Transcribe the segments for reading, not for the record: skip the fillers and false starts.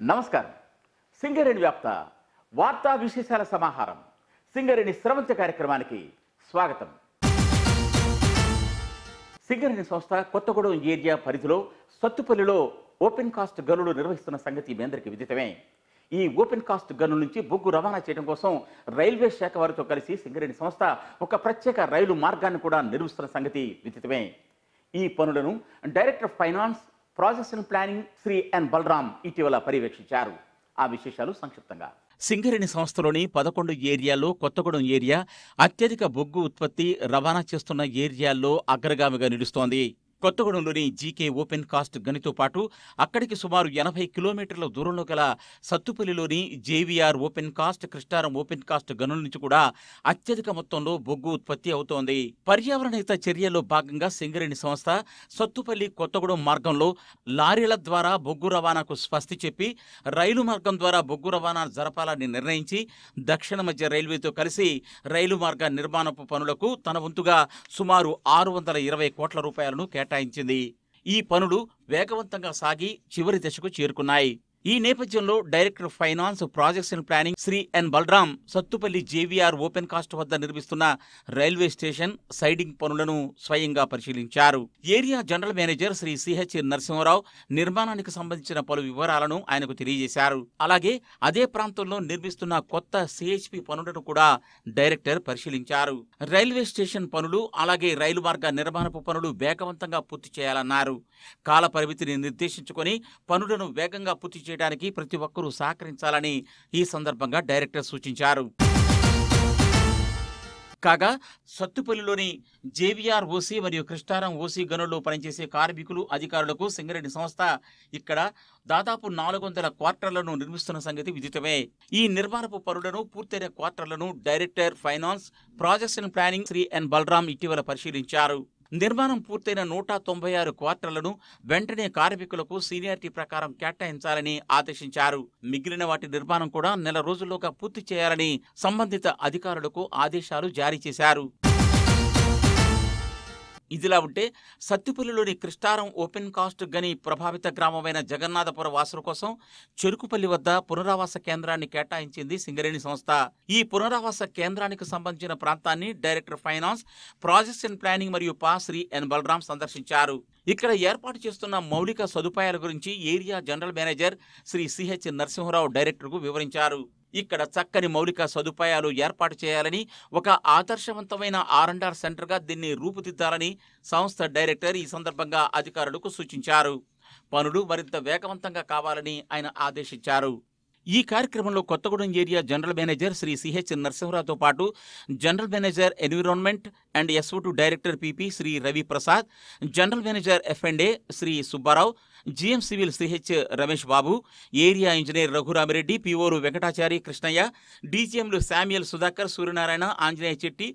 నమస్కారం. సింగరేణి వ్యాప్త వార్తా విశేషాల సమాహారం సింగరేణి స్రవంత కార్యక్రమానికి స్వాగతం. సింగరేణి సంస్థ కొత్తగూడెం ఏరియా పరిధిలో సత్తుపల్లిలో ఓపెన్ కాస్ట్ గనులు నిర్వహిస్తున్న సంగతి మీ అందరికీ విదితమే. ఈ ఓపెన్ కాస్ట్ గనుల నుంచి బొగ్గు రవాణా చేయడం కోసం రైల్వే శాఖ వారితో కలిసి సింగరేణి సంస్థ ఒక ప్రత్యేక రైలు మార్గాన్ని కూడా నిర్మిస్తున్న సంగతి విదితమే. ఈ పనులను director of finance projects and planning Shri N Balaram ఇటీవల పర్యవేక్షించారు. ఆ విశేషాలు సంక్షిప్తంగా. సింగరేణి సంస్థలోని 11 ఏరియాల్లో కొత్తగూడెం ఏరియా అత్యధిక బొగ్గు ఉత్పత్తి రవాణా చేస్తున్న ఏరియాల్లో అగ్రగామిగా నిలుస్తోంది. కొత్తగూడెంలోని జీకే ఓపెన్ కాస్ట్ గనితో పాటు అక్కడికి సుమారు 80 కిలోమీటర్ల దూరంలో గల సత్తుపల్లిలోని JVR open cost, కృష్ణారం open cast గనుల నుంచి కూడా అత్యధిక మొత్తంలో బొగ్గు ఉత్పత్తి అవుతోంది. పర్యావరణహిత చర్యల్లో భాగంగా సింగరేణి సంస్థ సత్తుపల్లి కొత్తగూడెం మార్గంలో లారీల ద్వారా బొగ్గు రవాణాకు స్వస్తి చెప్పి రైలు మార్గం ద్వారా బొగ్గు రవాణా జరపాలని నిర్ణయించి దక్షిణ మధ్య రైల్వేతో కలిసి రైలు మార్గ నిర్మాణపు పనులకు తన వంతుగా సుమారు 620 కోట్ల రూపాయలను కేటాయించింది. ఈ పనులు వేగవంతంగా సాగి చివరి దశకు చేరుకున్నాయి. ఈ నేపథ్యంలో director of finance projects and planning Shri N Balaram Sathupalli JVR open cast వద్ద నిర్మిస్తున్న రైల్వే స్టేషన్ సైడింగ్ పనులను స్వయంగా పరిశీలించారు. Area general manager Shri CH Narasimha Rao నిర్మాణానికి సంబంధించిన పలు వివరాలను ఆయనకు తెలియజేశారు. అలాగే అదే ప్రాంతంలో నిర్మిస్తున్న కొత్త సిహెచ్పి పనులను కూడా డైరెక్టర్ పరిశీలించారు. రైల్వే స్టేషన్ పనులు అలాగే రైలు మార్గ నిర్మాణపు పనులు వేగవంతంగా పూర్తి చేయాలన్నారు. కాల పరిమితిని నిర్దేశించుకొని పనులను వేగంగా పూర్తి చేయడానికి ప్రతి ఒక్కరూ సహకరించాలని ఈ సందర్భంగా డైరెక్టర్ సూచించారు. కాగా సత్తుపల్లిలోని జేవీఆర్ ఓసీ మరియు కృష్ణారం ఓసీ గనుల్లో పనిచేసే కార్మికులు, అధికారులకు సింగరేణి సంస్థ ఇక్కడ దాదాపు 400 క్వార్టర్లను నిర్మిస్తున్న సంగతి విదితమే. ఈ నిర్మాణపు పనులను పూర్తయిన క్వార్టర్లను director finance projects and planning Shri N Balaram ఇటీవల పరిశీలించారు. నిర్మాణం పూర్తయిన 196 క్వార్టర్లను వెంటనే కార్మికులకు సీనియారిటీ ప్రకారం కేటాయించాలని ఆదేశించారు. మిగిలిన వాటి నిర్మాణం కూడా నెల రోజుల్లోగా పూర్తి చేయాలని సంబంధిత అధికారులకు ఆదేశాలు జారీ చేశారు. ఇదిలా ఉంటే సత్తుపల్లిలోని కృష్ణారం ఓపెన్ కాస్ట్ గని ప్రభావిత గ్రామమైన జగన్నాథపుర వాసుల కోసం చెరుకుపల్లి వద్ద పునరావాస కేంద్రాన్ని కేటాయించింది సింగరేణి సంస్థ. ఈ పునరావాస కేంద్రానికి సంబంధించిన ప్రాంతాన్ని director finance projects and planning మరియు శ్రీ ఎన్ బలరాం సందర్శించారు. ఇక్కడ ఏర్పాటు చేస్తున్న మౌలిక సదుపాయాల గురించి area general manager Shri CH Narasimha Rao డైరెక్టర్కు వివరించారు. ఇక్కడ చక్కని మౌలిక సదుపాయాలు ఏర్పాటు చేయాలని, ఒక ఆదర్శవంతమైన R&R సెంటర్గా దీన్ని రూపుదిద్దాలని సంస్థ డైరెక్టర్ ఈ సందర్భంగా అధికారులకు సూచించారు. పనులు మరింత వేగవంతంగా కావాలని ఆయన ఆదేశించారు. ఈ కార్యక్రమంలో Kothagudem area general manager Shri CH నరసింహరావుతో పాటు general manager environment and S O two director PP Shri Ravi Prasad, general manager FMD Shri Subbarao, GM civil CH Ramesh Babu, area engineer Raghurami Reddy, పిఓలు వెంకటాచారి కృష్ణయ్య, డీజీఎంలు Samuel Sudhakar, Suryanarayana, Anjaneya Chetti,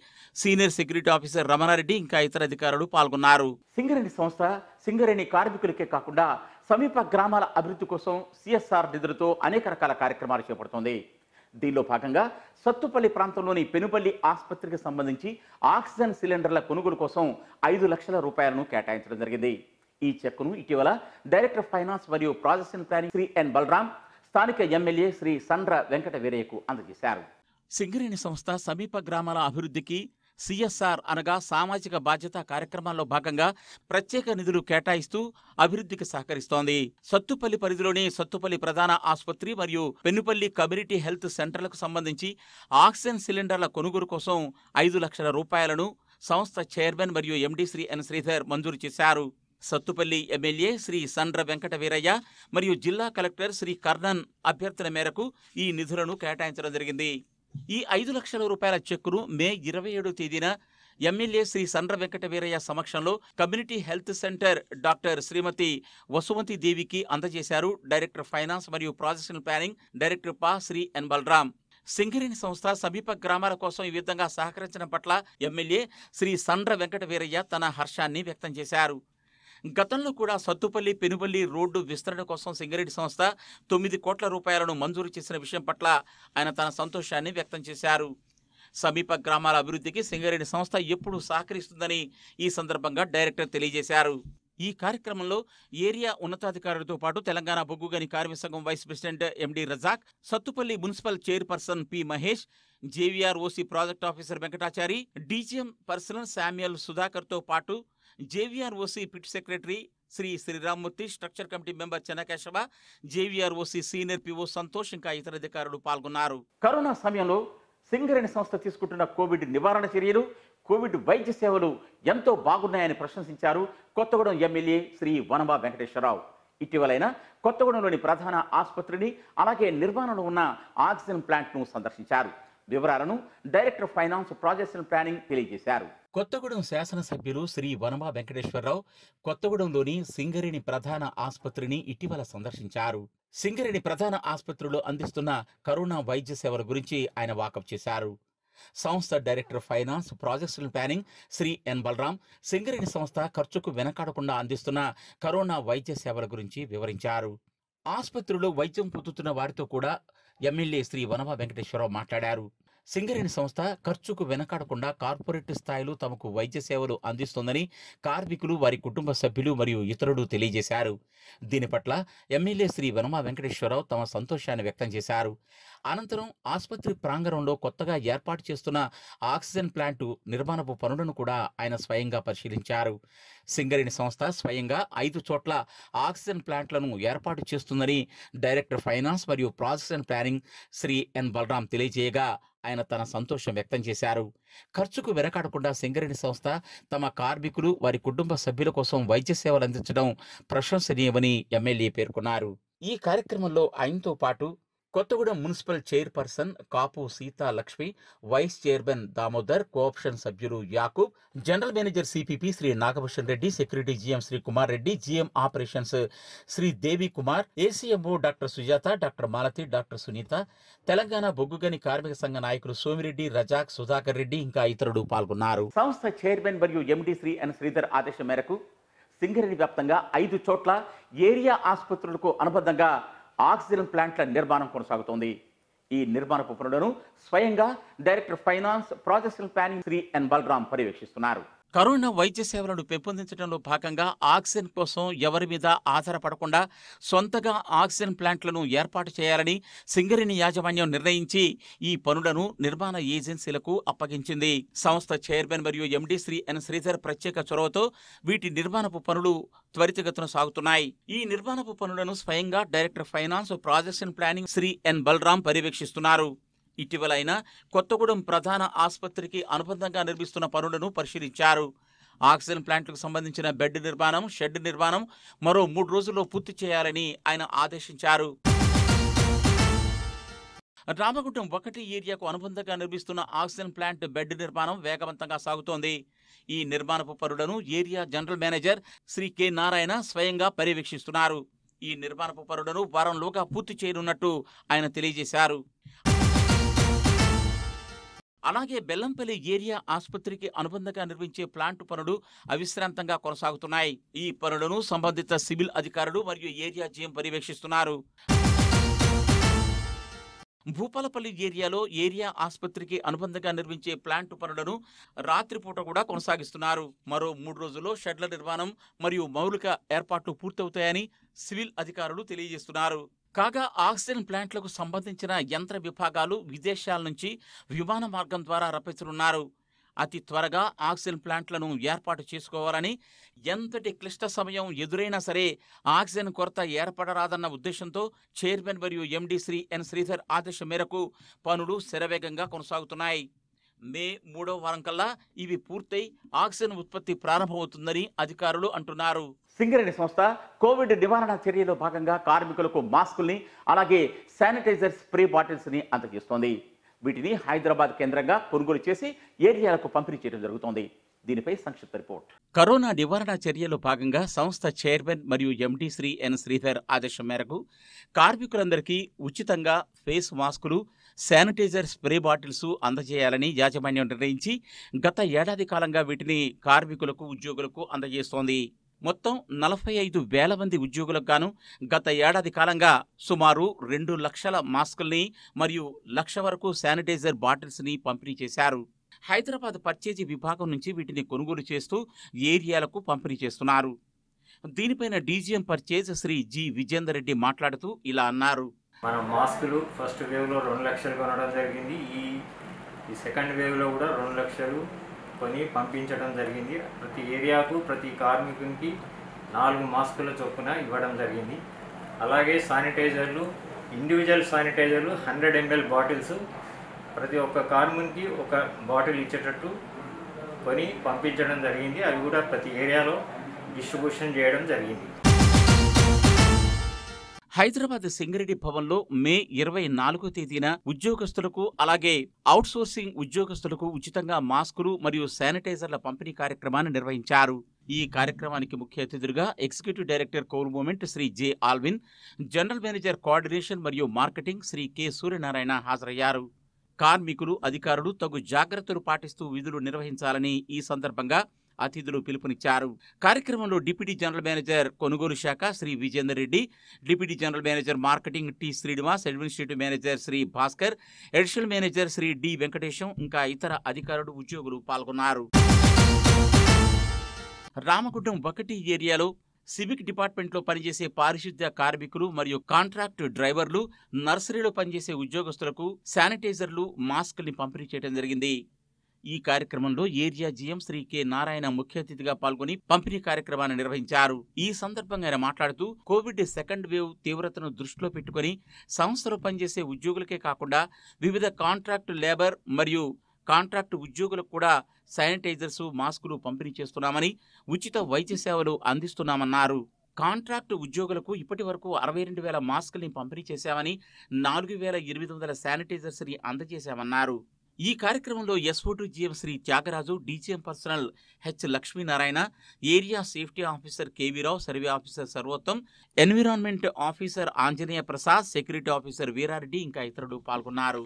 senior security officer Ramana Reddy ఇంకా ఇతర అధికారులు పాల్గొన్నారు. సింగరేణి సంస్థ సింగరేణి కార్మికులకే కాకుండా సమీప గ్రామాల అభివృద్ధి కోసం సిఎస్ఆర్ నిధులతో అనేక రకాల కార్యక్రమాలు చేపడుతోంది. దీనిలో భాగంగా సత్తుపల్లి ప్రాంతంలోని పెనుపల్లి ఆసుపత్రికి సంబంధించి ఆక్సిజన్ సిలిండర్ల కొనుగోలు కోసం 5 లక్షల రూపాయలను కేటాయించడం జరిగింది. ఈ చెక్కును ఇటీవల డైరెక్టర్ ఆఫ్ ఫైనాన్స్ మరియు projects and planning Shri N Balaram స్థానిక ఎమ్మెల్యే శ్రీ సండ్ర వెంకట వీరయ్యకు అందజేశారు. సింగరేణి సంస్థ సమీప గ్రామాల అభివృద్ధికి సిఎస్ఆర్ అనగా సామాజిక బాధ్యత కార్యక్రమాల్లో భాగంగా ప్రత్యేక నిధులు కేటాయిస్తూ అభివృద్ధికి సహకరిస్తోంది. సత్తుపల్లి పరిధిలోని సత్తుపల్లి ప్రధాన ఆసుపత్రి మరియు పెనుపల్లి కమ్యూనిటీ హెల్త్ సెంటర్లకు సంబంధించి ఆక్సిజన్ సిలిండర్ల కొనుగోలు కోసం 5 లక్షల రూపాయలను సంస్థ చైర్మన్ మరియు ఎండీ శ్రీ ఎన్ శ్రీధర్ మంజూరు చేశారు. సత్తుపల్లి ఎమ్మెల్యే శ్రీ సండ్ర వెంకట వీరయ్య మరియు జిల్లా కలెక్టర్ శ్రీ కర్ణన్ అభ్యర్థన మేరకు ఈ నిధులను కేటాయించడం జరిగింది. ఈ 5 లక్షల రూపాయల చెక్కును మే 27వ తేదీన ఎమ్మెల్యే శ్రీ సండ్ర వెంకట వీరయ్య సమక్షంలో community health centre doctor Shrimati Vasumathi దేవికి అందజేశారు డైరెక్టర్ ఫైనాన్స్ మరియు projects and planning director Shri N Balaram. Singareni సంస్థ సమీప గ్రామాల కోసం ఈ విధంగా సహకరించడం పట్ల ఎమ్మెల్యే శ్రీ సండ్ర వెంకట వీరయ్య తన హర్షాన్ని వ్యక్తం చేశారు. గతంలో కూడా సత్తుపల్లి పెనుపల్లి రోడ్డు విస్తరణ కోసం సింగరేణి సంస్థ 9 కోట్ల రూపాయలను మంజూరు చేసిన విషయం పట్ల ఆయన తన సంతోషాన్ని వ్యక్తం చేశారు. సమీప గ్రామాల అభివృద్ధికి సింగరేణి సంస్థ ఎప్పుడూ సహకరిస్తుందని ఈ సందర్భంగా డైరెక్టర్ తెలియజేశారు. ఈ కార్యక్రమంలో ఏరియా ఉన్నతాధికారులతో పాటు తెలంగాణ బొగ్గు గని కార్మిక సంఘం vice president MD Razak, Sathupalli municipal chairperson P Mahesh, JVROC project officer Venkatachari, DGM personnel Samuel సుధాకర్తో పాటు JVROC pit secretary Shri Srirammurthy, structure committee member Chennakesava, JVROC senior PO Santosh ఇంకా ఇతర అధికారులు పాల్గొన్నారు. కరోనా సమయంలో సింగరేణి సంస్థ తీసుకుంటున్న కోవిడ్ నివారణ చర్యలు, కోవిడ్ వైద్య సేవలు ఎంతో బాగున్నాయని ప్రశంసించారు కొత్తగూడెం ఎమ్మెల్యే శ్రీ వనమా వెంకటేశ్వరరావు. ఇటీవలైన కొత్తగూడెంలోని ప్రధాన ఆసుపత్రిని, అలాగే నిర్మాణంలో ఉన్న ఆక్సిజన్ ప్లాంట్ను సందర్శించారు. వివరాలను director finance projects and planning తెలియజేశారు. కొత్తగూడెం శాసనసభ్యులు శ్రీ వనమా వెంకటేశ్వరరావు కొత్తగూడెంలోని సింగరేణి ప్రధాన ఆసుపత్రిని ఇటీవల సందర్శించారు. సింగరేణి ప్రధాన ఆసుపత్రిలో అందిస్తున్న కరోనా వైద్య సేవల గురించి ఆయన వాకప్ చేశారు. సంస్థ director finance projects and planning Shri N Balaram Singareni సంస్థ ఖర్చుకు వెనకాడకుండా అందిస్తున్న కరోనా వైద్య సేవల గురించి వివరించారు. ఆసుపత్రిలో వైద్యం పొందుతున్న వారితో కూడా ఎమ్మెల్యే శ్రీ వనమా వెంకటేశ్వరరావు మాట్లాడారు. సింగరేణి సంస్థ ఖర్చుకు వెనకాడకుండా కార్పొరేట్ స్థాయిలో తమకు వైద్య సేవలు అందిస్తోందని కార్మికులు, వారి కుటుంబ సభ్యులు మరియు ఇతరులు తెలియజేశారు. దీని పట్ల ఎమ్మెల్యే శ్రీ వనమా వెంకటేశ్వరరావు తమ సంతోషాన్ని వ్యక్తం చేశారు. అనంతరం ఆసుపత్రి ప్రాంగణంలో కొత్తగా ఏర్పాటు చేస్తున్న ఆక్సిజన్ ప్లాంటు నిర్మాణపు పనులను కూడా ఆయన స్వయంగా పరిశీలించారు. సింగరేణి సంస్థ స్వయంగా 5 చోట్ల ఆక్సిజన్ ప్లాంట్లను ఏర్పాటు చేస్తుందని డైరెక్టర్ ఫైనాన్స్ మరియు projects and planning Shri N Balaram తెలియజేయగా ఆయన తన సంతోషం వ్యక్తం చేశారు. ఖర్చుకు వెనకాడకుండా సింగరేణి సంస్థ తమ కార్మికులు, వారి కుటుంబ సభ్యుల కోసం వైద్య సేవలు అందించడం ప్రశంసనీయమని ఎమ్మెల్యే పేర్కొన్నారు. ఈ కార్యక్రమంలో ఆయనతో పాటు Kothagudem municipal chairperson Kapu Seetha Lakshmi, vice chairman Damodar, co-option సభ్యులు Yakub, general manager CPP Shri Nagabhushan Reddy, security GM Shri Kumar Reddy, GM operations Shri Devi Kumar, ACMO doctor Sujatha, doctor Malathi, doctor Sunitha, Telangana బొగ్గుగని కార్మిక సంఘ నాయకులు సోమిరెడ్డి, రజాక్, సుధాకర్ రెడ్డి ఇంకా ఇతరులు పాల్గొన్నారు. సంస్థ చైర్మన్ మరియు ఎండి శ్రీ ఎన్ శ్రీధర్ ఆదేశం మేరకు సింగరేణి వ్యాప్తంగా 5 చోట్ల ఏరియా ఆసుపత్రులకు అనుబంధంగా ఆక్సిజన్ ప్లాంట్ల నిర్మాణం కొనసాగుతోంది. ఈ నిర్మాణపు పనులను స్వయంగా director finance projects and planning Shri N Balaram పర్యవేక్షిస్తున్నారు. కరోనా వైద్య సేవలను పెంపొందించడంలో భాగంగా ఆక్సిజన్ కోసం ఎవరి మీద ఆధారపడకుండా సొంతగా ఆక్సిజన్ ప్లాంట్లను ఏర్పాటు చేయాలని సింగరేణి యాజమాన్యం నిర్ణయించి ఈ పనులను నిర్మాణ ఏజెన్సీలకు అప్పగించింది. సంస్థ చైర్మన్ మరియు ఎండి శ్రీ ఎన్ శ్రీధర్ ప్రత్యేక చొరవతో వీటి నిర్మాణపు పనులు త్వరితగతిన సాగుతున్నాయి. ఈ నిర్మాణపు పనులను స్వయంగా director finance projects and planning Shri N Balaram పర్యవేక్షిస్తున్నారు. ఇటీవల ఆయన కొత్తగూడెం ప్రధాన ఆసుపత్రికి అనుబంధంగా నిర్మిస్తున్న పనులను పరిశీలించారు. ఆక్సిజన్ ప్లాంట్లకు సంబంధించిన బెడ్ నిర్మాణం, షెడ్ నిర్మాణం మరో 3 రోజుల్లో పూర్తి చేయాలని ఆయన ఆదేశించారు. రామగుండం 1 ఏరియాకు అనుబంధంగా నిర్మిస్తున్న ఆక్సిజన్ ప్లాంట్ బెడ్ నిర్మాణం వేగవంతంగా సాగుతోంది. ఈ నిర్మాణపు పనులను area general manager Shri K Narayana స్వయంగా పర్యవేక్షిస్తున్నారు. ఈ నిర్మాణపు పనులను వారంలోగా పూర్తి చేయనున్నట్టు ఆయన తెలియజేశారు. అలాగే బెల్లంపల్లి ఏరియా ఆసుపత్రికి అనుబంధంగా నిర్మించే ప్లాంట్ పనులు అవిశ్రాంతంగా కొనసాగుతున్నాయి. ఈ పనులను సంబంధిత సివిల్ అధికారులు మరియు ఏరియా జీఎం పర్యవేక్షిస్తున్నారు. భూపాలపల్లి ఏరియాలో ఏరియా ఆసుపత్రికి అనుబంధంగా నిర్మించే ప్లాంట్ పనులను రాత్రిపూట కూడా కొనసాగిస్తున్నారు. మరో 3 రోజుల్లో షెడ్ల నిర్మాణం మరియు మౌలిక ఏర్పాట్లు పూర్తవుతాయని సివిల్ అధికారులు తెలియజేస్తున్నారు. కాగా ఆక్సిజన్ ప్లాంట్లకు సంబంధించిన యంత్ర విభాగాలు విదేశాల నుంచి విమాన మార్గం ద్వారా రప్పించనున్నారు. అతి త్వరగా ఆక్సిజన్ ప్లాంట్లను ఏర్పాటు చేసుకోవాలని, ఎంతటి క్లిష్ట సమయం ఎదురైనా సరే ఆక్సిజన్ కొరత ఏర్పడరాదన్న ఉద్దేశంతో చైర్మన్ మరియు ఎండి శ్రీ ఎన్ శ్రీధర్ ఆదేశం మేరకు పనులు శరవేగంగా కొనసాగుతున్నాయి. మే 3వ వారం కల్లా ఇవి పూర్తయి ఆక్సిజన్ ఉత్పత్తి ప్రారంభమవుతుందని అధికారులు అంటున్నారు. సింగరేణి సంస్థ కోవిడ్ నివారణ చర్యలో భాగంగా కార్మికులకు మాస్కుల్ని, అలాగే శానిటైజర్ స్ప్రే బాటిల్స్ని అందజేస్తోంది. వీటిని హైదరాబాద్ కేంద్రంగా కొనుగోలు చేసి ఏరియాలకు పంపిణీ చేయడం జరుగుతోంది. దీనిపై సంక్షిప్త రిపోర్ట్. కరోనా నివారణ చర్యలో భాగంగా సంస్థ చైర్మన్ మరియు ఎండి శ్రీ ఎన్ శ్రీధర్ ఆదేశం మేరకు కార్మికులందరికీ ఉచితంగా ఫేస్ మాస్కులు, శానిటైజర్ స్ప్రే బాటిల్స్ అందజేయాలని యాజమాన్యం నిర్ణయించి గత ఏడాది కాలంగా వీటిని కార్మికులకు, ఉద్యోగులకు అందజేస్తోంది. మొత్తం 45,000 మంది ఉద్యోగులకు గాను గత ఏడాది కాలంగా సుమారు 2 లక్షల మాస్కుల్ని మరియు 1,00,000 వరకు శానిటైజర్ బాటిల్స్ని పంపిణీ చేశారు. హైదరాబాద్ పర్చేజీ విభాగం నుంచి వీటిని కొనుగోలు చేస్తూ ఏరియాలకు పంపిణీ చేస్తున్నారు. దీనిపైన DGM purchase Shri G Vijender Reddy మాట్లాడుతూ ఇలా అన్నారు. మనం మాస్కులు ఫస్ట్ వేవ్లో 2 లక్షలు కొనడం జరిగింది. ఈ సెకండ్ వేవ్లో కూడా 2 లక్షలు కొని పంపించడం జరిగింది. ప్రతి ఏరియాకు ప్రతి కార్మికునికి 4 మాస్కుల చొప్పున ఇవ్వడం జరిగింది. అలాగే శానిటైజర్లు, ఇండివిజువల్ శానిటైజర్లు 100 ml బాటిల్స్ ప్రతి ఒక్క కార్మికునికి ఒక బాటిల్ ఇచ్చేటట్టు కొని పంపించడం జరిగింది. అవి కూడా ప్రతి ఏరియాలో డిస్ట్రిబ్యూషన్ చేయడం జరిగింది. హైదరాబాద్ సింగరెడ్డి భవన్లో మే 24వ తేదీన ఉద్యోగస్తులకు అలాగే అవుట్సోర్సింగ్ ఉద్యోగస్తులకు ఉచితంగా మాస్కులు మరియు శానిటైజర్ల పంపిణీ కార్యక్రమాన్ని నిర్వహించారు. ఈ కార్యక్రమానికి ముఖ్య అతిథులుగా executive director coal movement Shri J Alwin, general manager coordination మరియు మార్కెటింగ్ శ్రీ కె సూర్యనారాయణ హాజరయ్యారు. కార్మికులు, అధికారులు తగు జాగ్రత్తలు పాటిస్తూ విధులు నిర్వహించాలని ఈ సందర్భంగా అతిథులు పిలుపునిచ్చారు. కార్యక్రమంలో డిప్యూటీ జనరల్ మేనేజర్ కొనుగోలు శాఖ Shri Vijender Reddy, deputy general manager marketing T Srinivas, administrative manager Shri Bhaskar, additional manager Shri D Venkatesham ఇంకా ఇతర అధికారులు, ఉద్యోగులు పాల్గొన్నారు. రామగుండం 1 ఏరియాలో సివిక్ డిపార్ట్మెంట్లో పనిచేసే పారిశుద్ధ్య కార్మికులు మరియు కాంట్రాక్ట్ డ్రైవర్లు, నర్సరీలో పనిచేసే ఉద్యోగస్తులకు శానిటైజర్లు, మాస్కుల్ని పంపిణీ చేయడం జరిగింది. ఈ కార్యక్రమంలో area GM Shri K Narayana ముఖ్య అతిథిగా పాల్గొని పంపిణీ కార్యక్రమాన్ని నిర్వహించారు. ఈ సందర్భంగా ఆయన మాట్లాడుతూ కోవిడ్ సెకండ్ వేవ్ తీవ్రతను దృష్టిలో పెట్టుకుని సంస్థలో పనిచేసే ఉద్యోగులకే కాకుండా వివిధ కాంట్రాక్ట్ లేబర్ మరియు కాంట్రాక్ట్ ఉద్యోగులకు కూడా శానిటైజర్స్, మాస్కులు పంపిణీ చేస్తున్నామని, ఉచిత వైద్య సేవలు అందిస్తున్నామన్నారు. కాంట్రాక్ట్ ఉద్యోగులకు ఇప్పటి వరకు 62,000 మాస్కుల్ని పంపిణీ చేశామని, 4,800 శానిటైజర్స్ని అందజేశామన్నారు. ఈ కార్యక్రమంలో ఎస్ఓ2 GM Shri Thyagaraju, DGM personnel H Lakshminarayana, area safety officer K V Rao, survey officer Sarvottam, environment officer Anjaneya Prasad, security officer Veerareddy ఇంకా ఇతరులు పాల్గొన్నారు.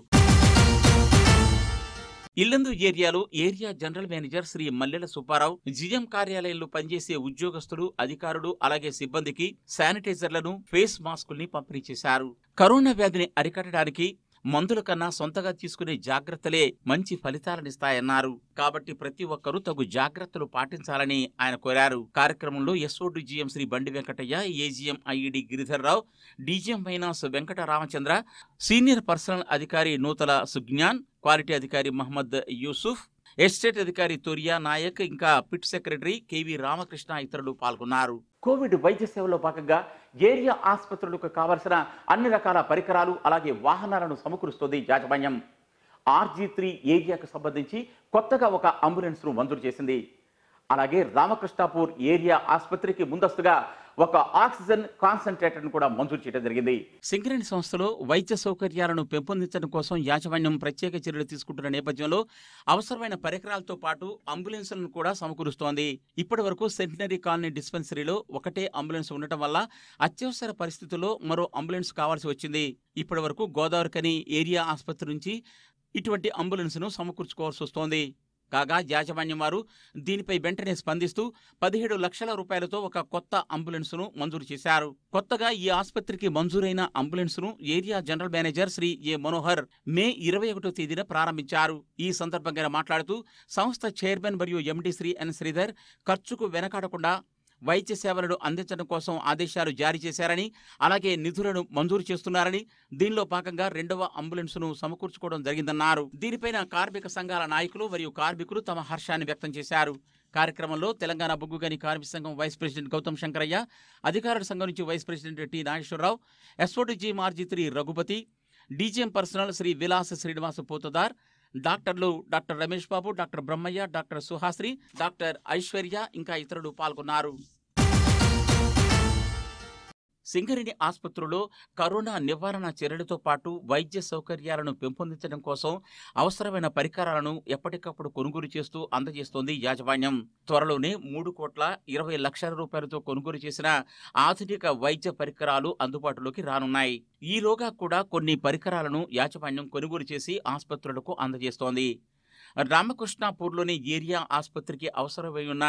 ఇల్లందు ఏరియాలో area general manager Shri Mallela Subbarao, GM కార్యాలయంలో పనిచేసే ఉద్యోగస్తులు, అధికారులు అలాగే సిబ్బందికి శానిటైజర్లను, ఫేస్ మాస్కుల్ని పంపిణీ చేశారు. కరోనా వ్యాధిని అరికట్టడానికి మందుల కన్నా సొంతగా తీసుకునే జాగ్రత్తలే మంచి ఫలితాలనిస్తాయన్నారు. కాబట్టి ప్రతి ఒక్కరూ తగు జాగ్రత్తలు పాటించాలని ఆయన కోరారు. కార్యక్రమంలో ఎస్ఓడి జీఎం శ్రీ బండి Venkataiah, AGM IED Giridhar Rao, DGM finance Venkata Ramachandra, senior personal అధికారి నూతల సుజ్ఞాన్, క్వాలిటీ అధికారి మహమ్మద్ యూసుఫ్, ఎస్టేట్ అధికారి తొరియా నాయక్ ఇంకా పిట్ సెక్రటరీ కెవి రామకృష్ణ ఇతరులు పాల్గొన్నారు. కోవిడ్ వైద్య సేవలో భాగంగా ఏరియా ఆసుపత్రులకు కావలసిన అన్ని రకాల పరికరాలు అలాగే వాహనాలను సమకూరుస్తోంది యాజమాన్యం. RG3 ఏరియాకు సంబంధించి కొత్తగా ఒక అంబులెన్స్ను మంజూరు చేసింది. అలాగే రామకృష్ణాపూర్ ఏరియా ఆసుపత్రికి ముందస్తుగా ఒక ఆక్సిజన్ కాన్సంట్రేటర్ను కూడా మంజూరు చేయడం జరిగింది. సింగరేణి సంస్థలో వైద్య సౌకర్యాలను పెంపొందించడం కోసం యాజమాన్యం ప్రత్యేక చర్యలు తీసుకుంటున్న నేపథ్యంలో అవసరమైన పరికరాలతో పాటు అంబులెన్సులను కూడా సమకూరుస్తోంది. ఇప్పటి వరకు సెంటినరీ కాలనీ డిస్పెన్సరీలో ఒకటే అంబులెన్స్ ఉండటం వల్ల అత్యవసర పరిస్థితుల్లో మరో అంబులెన్స్ కావాల్సి వచ్చింది. ఇప్పటి వరకు గోదావరికని ఏరియా ఆసుపత్రి నుంచి ఇటువంటి అంబులెన్స్ను సమకూర్చుకోవాల్సి వస్తోంది. కాగా యాజమాన్యం వారు దీనిపై వెంటనే స్పందిస్తూ 17 లక్షల రూపాయలతో ఒక కొత్త అంబులెన్స్ను మంజూరు చేశారు. కొత్తగా ఈ ఆసుపత్రికి మంజూరైన అంబులెన్స్ను ఏరియా జనరల్ మేనేజర్ శ్రీ ఏ మనోహర్ మే 21వ తేదీన ప్రారంభించారు. ఈ సందర్భంగా మాట్లాడుతూ సంస్థ చైర్మన్ మరియు ఎండీ శ్రీ ఎన్ శ్రీధర్ ఖర్చుకు వెనకాడకుండా వైద్య సేవలను అందించడం కోసం ఆదేశాలు జారీ చేశారని, అలాగే నిధులను మంజూరు చేస్తున్నారని, దీనిలో భాగంగా 2వ అంబులెన్స్ను సమకూర్చుకోవడం జరిగిందన్నారు. దీనిపైన కార్మిక సంఘాల నాయకులు మరియు కార్మికులు తమ హర్షాన్ని వ్యక్తం చేశారు. కార్యక్రమంలో తెలంగాణ బొగ్గుగని కార్మిక సంఘం వైస్ ప్రెసిడెంట్ గౌతమ్ శంకరయ్య, అధికారుల సంఘం నుంచి వైస్ ప్రెసిడెంట్ టి నాగేశ్వరరావు, ఎస్ఓడిజీ RG3 Raghupathi, DGM personnel Shri Vilas Srinivasa Pothadar, డాక్టర్లు doctor Ramesh Babu, doctor Brahmaiah, doctor Suhasri, doctor Aishwarya ఇంకా ఇతరులు పాల్గొన్నారు. సింగరేణి ఆసుపత్రిలో కరోనా నివారణ చర్యలతో పాటు వైద్య సౌకర్యాలను పెంపొందించడం కోసం అవసరమైన పరికరాలను ఎప్పటికప్పుడు కొనుగోలు చేస్తూ అందజేస్తోంది యాజమాన్యం. త్వరలోనే 3,20,00,000 రూపాయలతో కొనుగోలు చేసిన ఆధునిక వైద్య పరికరాలు అందుబాటులోకి రానున్నాయి. ఈలోగా కూడా కొన్ని పరికరాలను యాజమాన్యం కొనుగోలు చేసి ఆసుపత్రులకు అందజేస్తోంది. రామకృష్ణాపూర్లోని ఏరియా ఆసుపత్రికి అవసరమై ఉన్న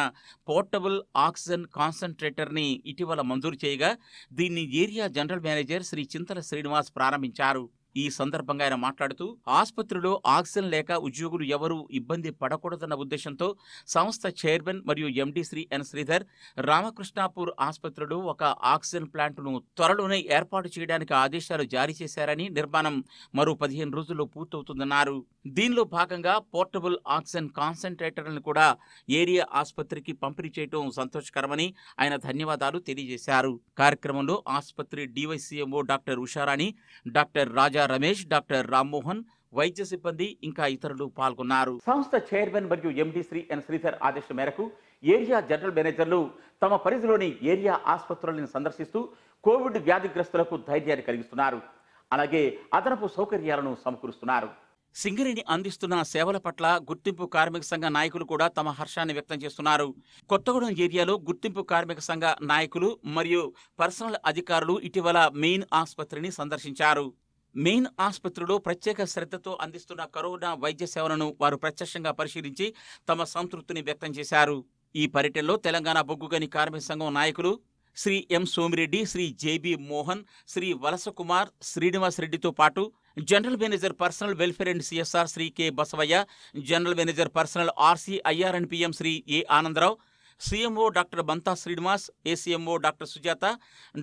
పోర్టబుల్ ఆక్సిజన్ కాన్సంట్రేటర్ని ఇటీవల మంజూరు చేయగా దీన్ని ఏరియా జనరల్ మేనేజర్ శ్రీ చింతల శ్రీనివాస్ ప్రారంభించారు. ఈ సందర్భంగా ఆయన మాట్లాడుతూ ఆసుపత్రిలో ఆక్సిజన్ లేక ఉద్యోగులు ఎవరూ ఇబ్బంది పడకూడదన్న ఉద్దేశంతో సంస్థ చైర్మన్ మరియు ఎండీ శ్రీ ఎన్ శ్రీధర్ రామకృష్ణాపూర్ ఆసుపత్రిలో ఒక ఆక్సిజన్ ప్లాంట్ను త్వరలోనే ఏర్పాటు చేయడానికి ఆదేశాలు జారీ చేశారని, నిర్మాణం మరో 15 రోజుల్లో పూర్తవుతుందన్నారు. దీనిలో భాగంగా పోర్టబుల్ ఆక్సిజన్ కాన్సంట్రేటర్లను కూడా ఏరియా ఆసుపత్రికి పంపిణీ చేయడం సంతోషకరమని ఆయన ధన్యవాదాలు తెలియజేశారు. కార్యక్రమంలో ఆసుపత్రి డివైసీఎంఓ డాక్టర్ ఉషారాణి, డాక్టర్ రాజా రమేష్, డాక్టర్ రామ్మోహన్, వైద్య సిబ్బంది ఇంకా ఇతరులు పాల్గొన్నారు. సంస్థ చైర్మన్ మరియు ఎండీ శ్రీ ఎన్ శ్రీధర్ ఆదేశం మేరకు ఏరియా జనరల్ మేనేజర్లు తమ పరిధిలోని ఏరియా ఆసుపత్రులను సందర్శిస్తూ కోవిడ్ వ్యాధిగ్రస్తులకు ధైర్యాన్ని కలిగిస్తున్నారు. అలాగే అదనపు సౌకర్యాలను సమకూరుస్తున్నారు. సింగరేణి అందిస్తున్న సేవల పట్ల గుర్తింపు కార్మిక సంఘ నాయకులు కూడా తమ హర్షాన్ని వ్యక్తం చేస్తున్నారు. కొత్తగూడెం ఏరియాలో గుర్తింపు కార్మిక సంఘ నాయకులు మరియు పర్సనల్ అధికారులు ఇటీవల మెయిన్ ఆసుపత్రిని సందర్శించారు. మెయిన్ ఆసుపత్రిలో ప్రత్యేక శ్రద్ధతో అందిస్తున్న కరోనా వైద్య సేవలను వారు ప్రత్యక్షంగా పరిశీలించి తమ సంతృప్తిని వ్యక్తం చేశారు. ఈ పర్యటనలో తెలంగాణ బొగ్గుగని కార్మిక సంఘం నాయకులు శ్రీ ఎం సోమిరెడ్డి, శ్రీ జేబీ మోహన్, శ్రీ వలస కుమార్, శ్రీనివాస్ రెడ్డితో పాటు general manager personnel welfare and CSR Shri K Basavaiah, general manager personnel RC IR and PM Shri A Anandarao, CMO doctor Bantha Srinivas, ACMO doctor Sujatha,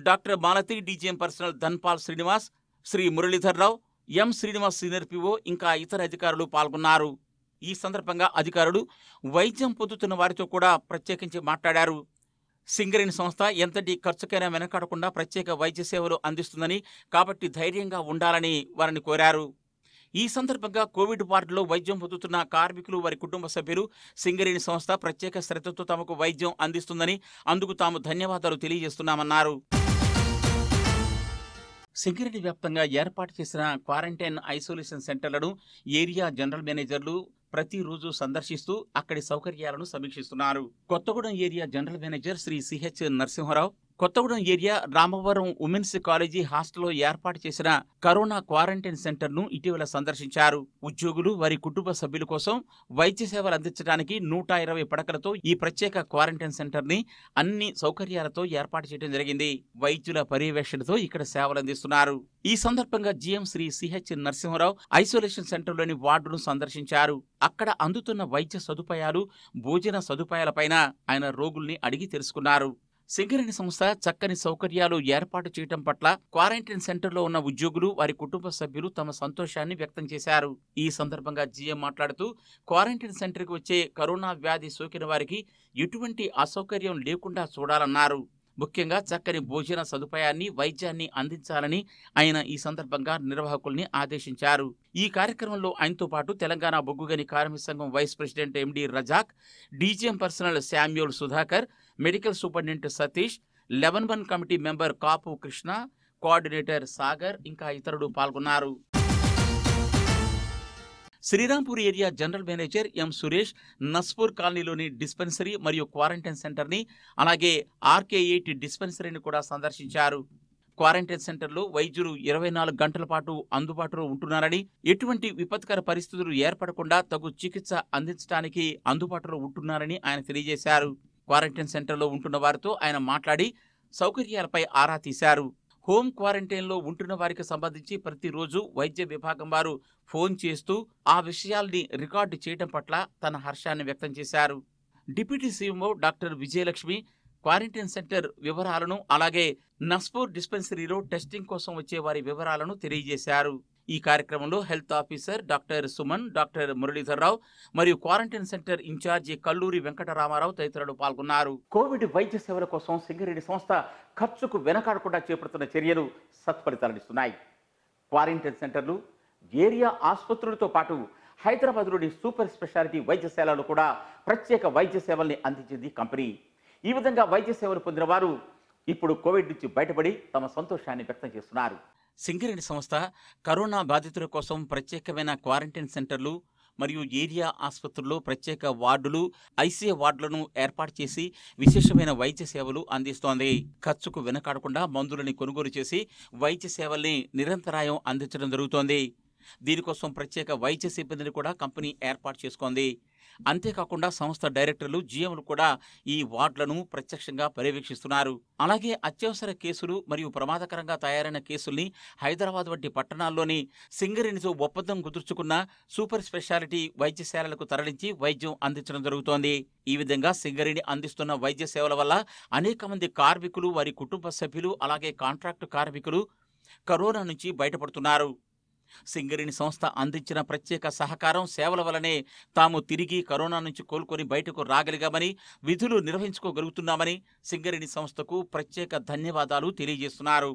doctor Malathi, DGM personnel Dhanpal Srinivas, Shri Muralidharrao, M Srinivas senior PO ఇంకా ఇతర అధికారులు పాల్గొన్నారు. ఈ సందర్భంగా అధికారులు వైద్యం పొందుతున్న వారితో కూడా ప్రత్యేకించి మాట్లాడారు. సింగరేణి సంస్థ ఎంతటి ఖర్చుకైనా వెనకాడకుండా ప్రత్యేక వైద్య సేవలు అందిస్తుందని, కాబట్టి ధైర్యంగా ఉండాలని వారిని కోరారు. ఈ సందర్భంగా కోవిడ్ వార్డులో వైద్యం పొందుతున్న కార్మికులు, వారి కుటుంబ సభ్యులు సింగరేణి సంస్థ ప్రత్యేక శ్రద్ధతో తమకు వైద్యం అందిస్తుందని, అందుకు తాము ధన్యవాదాలు తెలియజేస్తున్నామన్నారు. సింగరేణి వ్యాప్తంగా ఏర్పాటు చేసిన క్వారంటైన్ ఐసోలేషన్ సెంటర్లను ఏరియా జనరల్ మేనేజర్లు ప్రతిరోజు సందర్శిస్తూ అక్కడి సౌకర్యాలను సమీక్షిస్తున్నారు. Kothagudem area general manager Shri CH Narasimharao Kothagudem area Ramavaram women's college హాస్టల్లో ఏర్పాటు చేసిన కరోనా క్వారంటైన్ సెంటర్ను ఇటీవల సందర్శించారు. ఉద్యోగులు, వారి కుటుంబ సభ్యుల కోసం వైద్య సేవలు అందించడానికి 120 పడకలతో ఈ ప్రత్యేక క్వారంటైన్ సెంటర్ని అన్ని సౌకర్యాలతో ఏర్పాటు చేయడం జరిగింది. వైద్యుల పర్యవేక్షణతో ఇక్కడ సేవలు అందిస్తున్నారు. ఈ సందర్భంగా GM Shri CH Narasimharao isolation సెంటర్లోని వార్డును సందర్శించారు. అక్కడ అందుతున్న వైద్య సదుపాయాలు, భోజన సదుపాయాలపైన ఆయన రోగుల్ని అడిగి తెలుసుకున్నారు. సింగరేణి సంస్థ చక్కని సౌకర్యాలు ఏర్పాటు చేయడం పట్ల క్వారంటైన్ సెంటర్లో ఉన్న ఉద్యోగులు, వారి కుటుంబ సభ్యులు తమ సంతోషాన్ని వ్యక్తం చేశారు. ఈ సందర్భంగా జీఎం మాట్లాడుతూ క్వారంటైన్ సెంటర్కి వచ్చే కరోనా వ్యాధి సోకిన వారికి ఎటువంటి అసౌకర్యం లేకుండా చూడాలన్నారు. ముఖ్యంగా చక్కని భోజన సదుపాయాన్ని, వైద్యాన్ని అందించాలని ఆయన ఈ సందర్భంగా నిర్వాహకుల్ని ఆదేశించారు. ఈ కార్యక్రమంలో ఆయనతో పాటు తెలంగాణ బొగ్గుగని కార్మిక సంఘం vice president MD Razak, DGM personnel Samuel Sudhakar, medical superintendent Satish, 11 committee member Kapu Krishna, coordinator Sagar ఇంకా ఇతరులు పాల్గొన్నారు. Srirampur area general manager M Suresh Naspur కాలనీలోని డిస్పెన్సరీ మరియు క్వారంటైన్ సెంటర్ని, అలాగే RK8 డిస్పెన్సరీని కూడా సందర్శించారు. క్వారంటైన్ సెంటర్లో వైద్యులు 24 గంటల పాటు అందుబాటులో ఉంటున్నారని, ఎటువంటి విపత్కర పరిస్థితులు ఏర్పడకుండా తగు చికిత్స అందించడానికి అందుబాటులో ఉంటున్నారని ఆయన తెలియజేశారు. క్వారంటైన్ సెంటర్లో ఉంటున్న వారితో ఆయన మాట్లాడి సౌకర్యాలపై ఆరా తీశారు. హోమ్ క్వారంటైన్లో ఉంటున్న వారికి సంబంధించి ప్రతిరోజు వైద్య విభాగం వారు ఫోన్ చేస్తూ ఆ విషయాల్ని రికార్డు చేయడం పట్ల తన హర్షాన్ని వ్యక్తం చేశారు. Deputy CMO doctor Vijayalakshmi quarantine centre వివరాలను, అలాగే నస్పూర్ డిస్పెన్సరీలో టెస్టింగ్ కోసం వచ్చే వారి వివరాలను తెలియజేశారు. ఈ కార్యక్రమంలో health officer doctor Suman, doctor Muralidharrao మరియు quarantine centre in-charge Kalluri Venkataramarao తదితరులు పాల్గొన్నారు. కోవిడ్ వైద్య సేవల కోసం సింగరేణి సంస్థ ఖర్చుకు వెనకాడకుండా చేపడుతున్న చర్యలు సత్ఫలితాలనిస్తున్నాయి. క్వారంటైన్ సెంటర్లు, ఏరియా ఆసుపత్రులతో పాటు హైదరాబాద్లోని సూపర్ స్పెషాలిటీ వైద్యశాలలు కూడా ప్రత్యేక వైద్య సేవల్ని అందించింది కంపెనీ. ఈ విధంగా వైద్య సేవలు పొందిన వారు ఇప్పుడు కోవిడ్ నుంచి బయటపడి తమ సంతోషాన్ని వ్యక్తం చేస్తున్నారు. సింగరేణి సంస్థ కరోనా బాధితుల కోసం ప్రత్యేకమైన క్వారంటైన్ సెంటర్లు మరియు ఏరియా ఆసుపత్రుల్లో ప్రత్యేక వార్డులు, ఐసీయూ వార్డులను ఏర్పాటు చేసి విశేషమైన వైద్య సేవలు అందిస్తోంది. ఖర్చుకు వెనకాడకుండా మందులని కొనుగోలు చేసి వైద్య సేవల్ని నిరంతరాయం అందించడం జరుగుతోంది. దీనికోసం ప్రత్యేక వైద్య సిబ్బందిని కూడా కంపెనీ ఏర్పాటు చేసుకుంది. అంతేకాకుండా సంస్థ డైరెక్టర్లు, జీఎంలు కూడా ఈ వార్డులను ప్రత్యక్షంగా పర్యవేక్షిస్తున్నారు. అలాగే అత్యవసర కేసులు మరియు ప్రమాదకరంగా తయారైన కేసుల్ని హైదరాబాద్ వంటి పట్టణాల్లోని సింగరేణితో ఒప్పందం కుదుర్చుకున్న సూపర్ స్పెషాలిటీ వైద్యశాలలకు తరలించి వైద్యం అందించడం జరుగుతోంది. ఈ విధంగా సింగరేణి అందిస్తున్న వైద్య సేవల వల్ల అనేక మంది కార్మికులు, వారి కుటుంబ సభ్యులు, అలాగే కాంట్రాక్టు కార్మికులు కరోనా నుంచి బయటపడుతున్నారు. సింగరేణి సంస్థ అందించిన ప్రత్యేక సహకారం, సేవల వల్లనే తాము తిరిగి కరోనా నుంచి కోలుకొని బయటకు రాగలిగామని, విధులు నిర్వహించుకోగలుగుతున్నామని సింగరేణి సంస్థకు ప్రత్యేక ధన్యవాదాలు తెలియజేస్తున్నారు.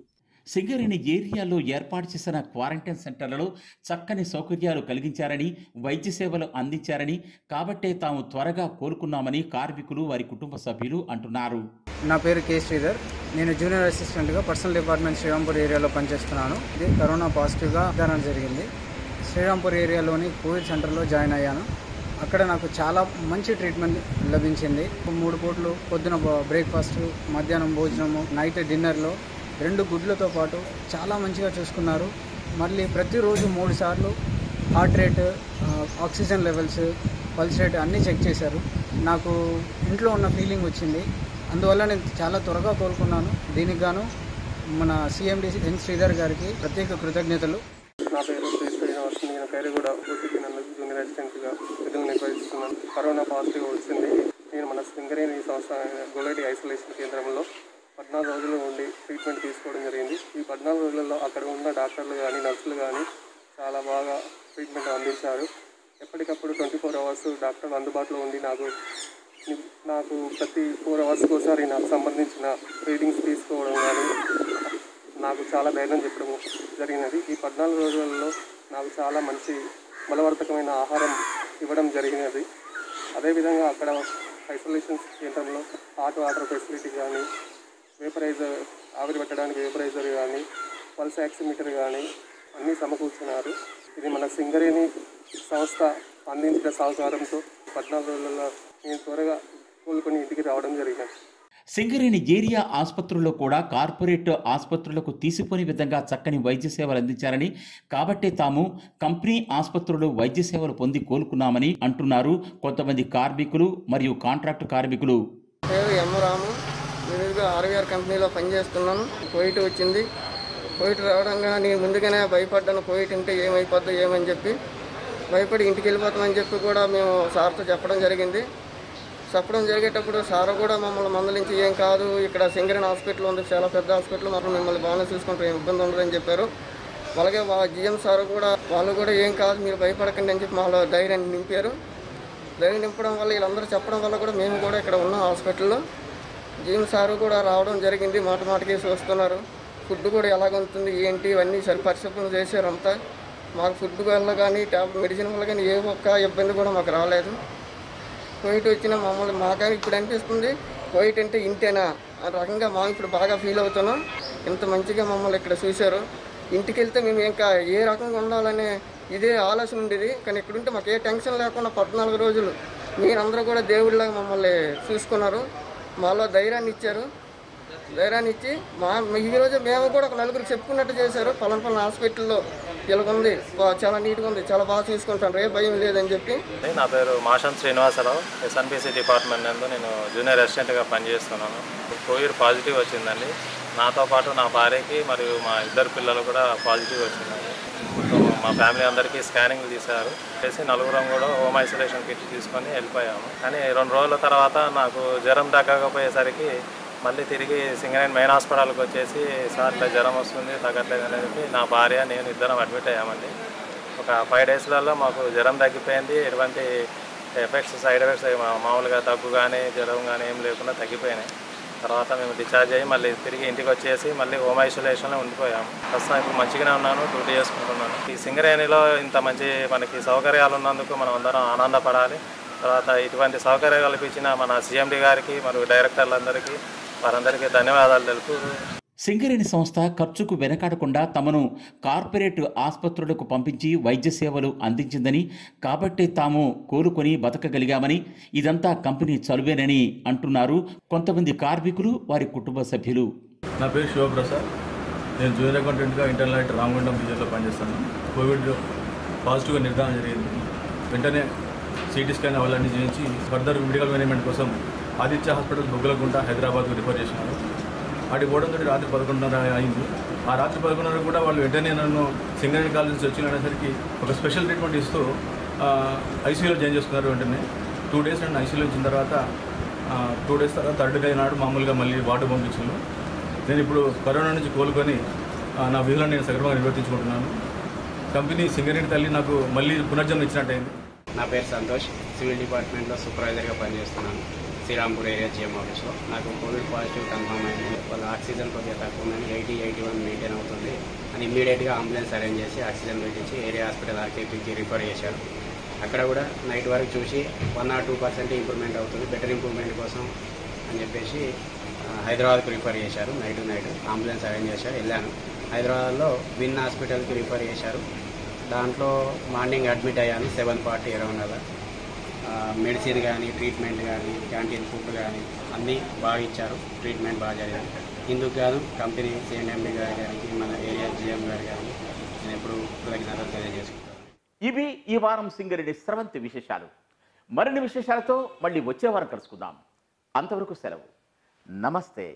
సింగరేణి ఏరియాలో ఏర్పాటు చేసిన క్వారంటైన్ సెంటర్లలో చక్కని సౌకర్యాలు కలిగించారని, వైద్య సేవలు అందించారని, కాబట్టే తాము త్వరగా కోలుకున్నామని కార్మికులు, వారి కుటుంబ సభ్యులు అంటున్నారు. నా పేరు కే శ్రీధర్. నేను జూనియర్ అసిస్టెంట్గా పర్సనల్ డిపార్ట్మెంట్ శ్రీరాంపూర్ ఏరియాలో పనిచేస్తున్నాను. ఇది కరోనా పాజిటివ్గా నిర్ధారణ జరిగింది. శ్రీరాంపూర్ ఏరియాలోని కోవిడ్ సెంటర్లో జాయిన్ అయ్యాను. అక్కడ నాకు చాలా మంచి ట్రీట్మెంట్ లభించింది. 3 పూటలు పొద్దున బ్రేక్ఫాస్ట్, మధ్యాహ్నం భోజనము, నైట్ డిన్నర్లో 2 గుడ్లతో పాటు చాలా మంచిగా చూసుకున్నారు. మళ్ళీ ప్రతిరోజు 3 సార్లు heart rate, oxygen levels, pulse rate అన్నీ చెక్ చేశారు. నాకు ఇంట్లో ఉన్న ఫీలింగ్ వచ్చింది. అందువల్ల నేను చాలా త్వరగా కోలుకున్నాను. దీనికి గాను మన సిఎండి ఎన్ శ్రీధర్ గారికి ప్రత్యేక కృతజ్ఞతలు. నా పేరు శ్రీ శ్రీనివాస్. నేను ఖైరగూడ ఊటీకి జూనియర్ అసిస్టెంట్గా విధులు నిర్వహిస్తున్నాను. కరోనా పాజిటివ్ వచ్చింది. నేను మన సింగరేణి సంస్థ గోలైడి ఐసోలేషన్ కేంద్రంలో 14 రోజులు ఉండి ట్రీట్మెంట్ తీసుకోవడం జరిగింది. ఈ 14 రోజులలో అక్కడ ఉన్న డాక్టర్లు కానీ, నర్సులు కానీ చాలా బాగా ట్రీట్మెంట్ అందించారు. ఎప్పటికప్పుడు 24 అవర్స్ డాక్టర్లు అందుబాటులో ఉండి నాకు ప్రతి 4 అవర్స్కి ఒకసారి నాకు సంబంధించిన రీడింగ్స్ తీసుకోవడం కానీ నాకు చాలా ధైర్యం చెప్పడం జరిగినది. ఈ 14 రోజులలో నాకు చాలా మంచి బలవర్ధకమైన ఆహారం ఇవ్వడం జరిగినది. అదేవిధంగా అక్కడ ఐసోలేషన్ కేంద్రంలో హాట్ వాటర్ ఫెసిలిటీ కానీ, వేపరైజర్, ఆవిరి పెట్టడానికి వేపరైజర్ కానీ, పల్స్ ఆక్సిమీటర్ కానీ అన్నీ సమకూర్చున్నారు. ఇది మన సింగరేణి సంస్థ అందించిన సహకారంతో 14 రోజులలో నేను త్వరగా కోలుకొని ఇంటికి రావడం జరిగింది. సింగరేణి ఏరియా ఆసుపత్రుల్లో కూడా కార్పొరేట్ ఆసుపత్రులకు తీసిపోని విధంగా చక్కని వైద్య సేవలు అందించారని, కాబట్టే తాము కంపెనీ ఆసుపత్రుల్లో వైద్య సేవలు పొంది కోలుకున్నామని అంటున్నారు కొంతమంది కార్మికులు మరియు కాంట్రాక్టు కార్మికులు. పేరు ఎమ్మరాము. నేను ఆర్వీఆర్ కంపెనీలో పనిచేస్తున్నాను. కోవిడ్ వచ్చింది. కోవిడ్ రావడంగా నేను ముందుగానే భయపడ్డాను. కోవిడ్ ఉంటే ఏమైపోద్దో ఏమని చెప్పి భయపడి ఇంటికి వెళ్ళిపోతామని చెప్పి కూడా మేము సార్తో చెప్పడం జరిగింది. చెప్పడం జరిగేటప్పుడు సార్ కూడా మమ్మల్ని మందలించి ఏం కాదు, ఇక్కడ సింగరేణి హాస్పిటల్ ఉంది, చాలా పెద్ద హాస్పిటల్, మాత్రం మిమ్మల్ని బాగానే చూసుకుంటారు, ఏం ఇబ్బంది ఉండదని చెప్పారు. అలాగే జిఎం సార్ కూడా వాళ్ళు కూడా ఏం కాదు, మీరు భయపడకండి అని చెప్పి మాలో ధైర్యాన్ని నింపారు. ధైర్యం నింపడం వల్ల వీళ్ళందరూ చెప్పడం వల్ల కూడా మేము కూడా ఇక్కడ ఉన్నాం హాస్పిటల్లో. జిఎం సారు కూడా రావడం జరిగింది. మాటకి చూస్తున్నారు. ఫుడ్ కూడా ఎలాగుంటుంది ఏంటి ఇవన్నీ పరిశుభ్రం చేశారు అంతా. మాకు ఫుడ్ వల్ల కానీ మెడిసిన్ వల్ల కానీ ఏ ఒక్క ఇబ్బంది కూడా మాకు రాలేదు. కోవిడ్ వచ్చిన మమ్మల్ని మాకని ఇప్పుడు అనిపిస్తుంది కోవిడ్ అంటే ఇంతేనా ఆ రకంగా మేము ఇప్పుడు బాగా ఫీల్ అవుతున్నాం. ఇంత మంచిగా మమ్మల్ని ఇక్కడ చూశారు. ఇంటికి వెళ్తే మేము ఇంకా ఏ రకంగా ఉండాలనే ఇదే ఆలోచన ఉండేది. కానీ ఇక్కడుంటే మాకు ఏ టెన్షన్ లేకుండా 14 రోజులు మీరందరూ కూడా దేవుడిలాగా మమ్మల్ని చూసుకున్నారు. మాలో ధైర్యాన్ని ఇచ్చారు. ధైర్యాన్ని ఇచ్చి ఈరోజు మేము కూడా ఒక 4 చెప్పుకున్నట్టు చేశారు. పలానా హాస్పిటల్లో ఇలాగుంది, చాలా నీట్గా ఉంది, చాలా బాగా చూసుకుంటాను, రేపు భయం లేదని చెప్పి. నా పేరు మాషం శ్రీనివాసరావు. ఎస్ఎన్పిసి డిపార్ట్మెంట్ నందు నేను జూనియర్ అసిస్టెంట్గా పనిచేస్తున్నాను. కోవిడ్ పాజిటివ్ వచ్చిందండి. నాతో పాటు నా భార్యకి మరియు మా 2 పిల్లలు కూడా పాజిటివ్ వచ్చిందండి. మా ఫ్యామిలీ అందరికీ స్కానింగ్లు తీశారు. చేసి 4 కూడా హోమ్ ఐసోలేషన్ కిట్ తీసుకొని వెళ్ళిపోయాము. కానీ 2 రోజుల తర్వాత నాకు జ్వరం తగ్గకపోయేసరికి మళ్ళీ తిరిగి సింగరేణి మెయిన్ హాస్పిటల్కి వచ్చేసి సార్ ఇట్లా జ్వరం వస్తుంది, తగ్గట్లేదు అని చెప్పి నా భార్య నేను ఇద్దరం అడ్మిట్ అయ్యామండి. ఒక 5 డేస్లలో మాకు జ్వరం తగ్గిపోయింది. ఎటువంటి సైడ్ ఎఫెక్ట్స్ మామూలుగా దగ్గు కానీ జ్వరం కానీ ఏం లేకుండా తగ్గిపోయినాయి. తర్వాత మేము డిశ్చార్జ్ అయ్యి మళ్ళీ తిరిగి ఇంటికి వచ్చేసి మళ్ళీ హోమ్ ఐసోలేషన్లో ఉండిపోయాము. ప్రస్తుతం ఇప్పుడు మంచిగానే ఉన్నాను, డ్యూటీ చేసుకుంటున్నాను. ఈ సింగరేణిలో ఇంత మంచి మనకి సౌకర్యాలు ఉన్నందుకు మనం అందరం ఆనందపడాలి. తర్వాత ఇటువంటి సౌకర్యాలు కల్పించిన మన సిఎండి గారికి మరియు డైరెక్టర్లందరికీ వారందరికీ ధన్యవాదాలు తెలుపు. సింగరేణి సంస్థ ఖర్చుకు వెనకాడకుండా తమను కార్పొరేట్ ఆసుపత్రులకు పంపించి వైద్య సేవలు అందించిందని, కాబట్టే తాము కోలుకొని బతకగలిగామని, ఇదంతా కంపెనీ చలువేనని అంటున్నారు కొంతమంది కార్మికులు, వారి కుటుంబ సభ్యులు. నా పేరు శివప్రసాద్. నేను జూనియర్ అకౌంటెంట్గా ఇంటర్నల్ ఆడిటర్ రామగుండం డివిజన్లో పనిచేస్తాను. కోవిడ్ పాజిటివ్గా నిర్ధారణ జరిగింది. వెంటనే సిటీ స్కాన్ అవన్నీ చేయించి ఫర్దర్ మెడికల్ మేనేజ్మెంట్ కోసం ఆదిత్య హాస్పిటల్ బొగ్గలగుంట హైదరాబాద్కు రిఫర్ చేసినారు. వాటికి పోవడంతో రాత్రి 11:30 అయింది. ఆ రాత్రి 11:30 కూడా వాళ్ళు వెంటనే నన్ను సింగరేణి కాలేజ్ నుంచి వచ్చి అనేసరికి ఒక స్పెషల్ ట్రీట్మెంట్ ఇస్తూ ఐసీయూలో జాయిన్ చేసుకున్నారు. వెంటనే 2 days నన్ను ఐసీయూలో ఇచ్చిన తర్వాత 2 days తర్వాత 3rd day నాడు మామూలుగా మళ్ళీ వార్డు పంపించాను. నేను ఇప్పుడు కరోనా నుంచి కోలుకొని నా విధులను నేను సక్రమంగా నిర్వర్తించుకుంటున్నాను. కంపెనీ సింగరేణి తల్లి నాకు మళ్ళీ పునర్జన్మ ఇచ్చినట్టయింది. నా పేరు సంతోష్, సివిల్ డిపార్ట్మెంట్లో సూపర్వైజర్గా పనిచేస్తున్నాను శ్రీరాంపూర్ ఏరియా జిఎం ఆఫీస్లో. నాకు కోవిడ్ పాజిటివ్ కన్ఫర్మ్ అయింది. వాళ్ళ ఆక్సిజన్ కొద్దిగా తక్కువ ఉందని 80-81 మెయింటైన్ అవుతుంది అని ఇమ్మీడియట్గా అంబులెన్స్ అరేంజ్ చేసి ఆక్సిజన్ పెట్టించి ఏరియా హాస్పిటల్ ఆర్కేపీకి రిఫర్ చేశారు. అక్కడ కూడా నైట్ వరకు చూసి 1 or 2% ఇంప్రూవ్మెంట్ అవుతుంది, బెటర్ ఇంప్రూవ్మెంట్ కోసం అని చెప్పేసి హైదరాబాద్కి రిఫర్ చేశారు. నైట్ అంబులెన్స్ అరేంజ్ చేశారు. వెళ్ళాను. హైదరాబాద్లో విన్ హాస్పిటల్కి రిఫర్ చేశారు. దాంట్లో మార్నింగ్ అడ్మిట్ అయ్యాను 7:40 అరౌండ్ అలా. మెడిసిన్ కానీ ట్రీట్మెంట్ కానీ క్యాంటీన్ ఫుడ్ కానీ అన్నీ బాగా ఇచ్చారు. ట్రీట్మెంట్ బాగా జరిగింది. ఇందుకు గాను కంపెనీ సిఎండి గారి గారికి మన ఏరియా జిఎం గారి గారికి నేను ఎప్పుడు కృతజ్ఞతలు తెలియజేసుకుంటాను. ఇవి ఈ వారం సింగరేణి స్రవంతి విశేషాలు. మరిన్ని విశేషాలతో మళ్ళీ వచ్చే వారం కలుసుకుందాం. అంతవరకు సెలవు. నమస్తే.